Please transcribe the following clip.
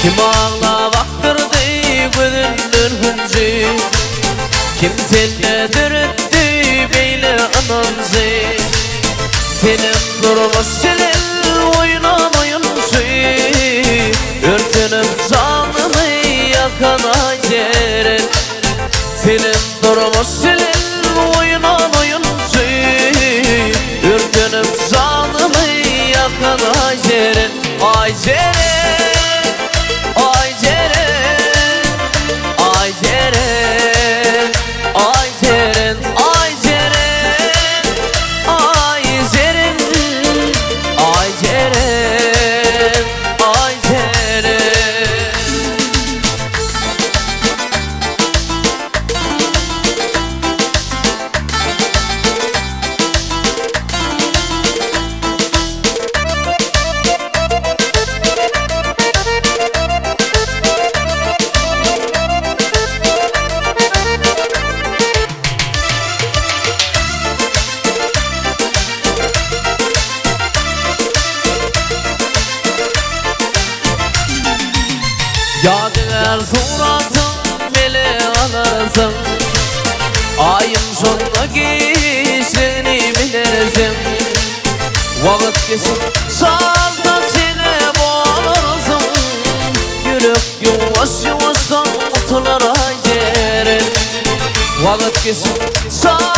Kim ağlavaktırdı gözünden hüncü, kim telledir etti beyle ananzı. Senin durmuş senin oynan oyuncu, örtünüp canımı yakan aceren. Senin durmuş senin oynan oyuncu, örtünüp canımı yakan aceren. Aceren, ay Ceren, ay Ceren, ay Ceren, ay Ceren, ay Ceren, ay Ceren, ay Ceren. Yadigar suratın bile alasın, ayın sonundaki seni bilirsin. Vakit geçip sağda seni boğarsın, yürek yavaş yavaştan otular aceren. Vakit geçip sağda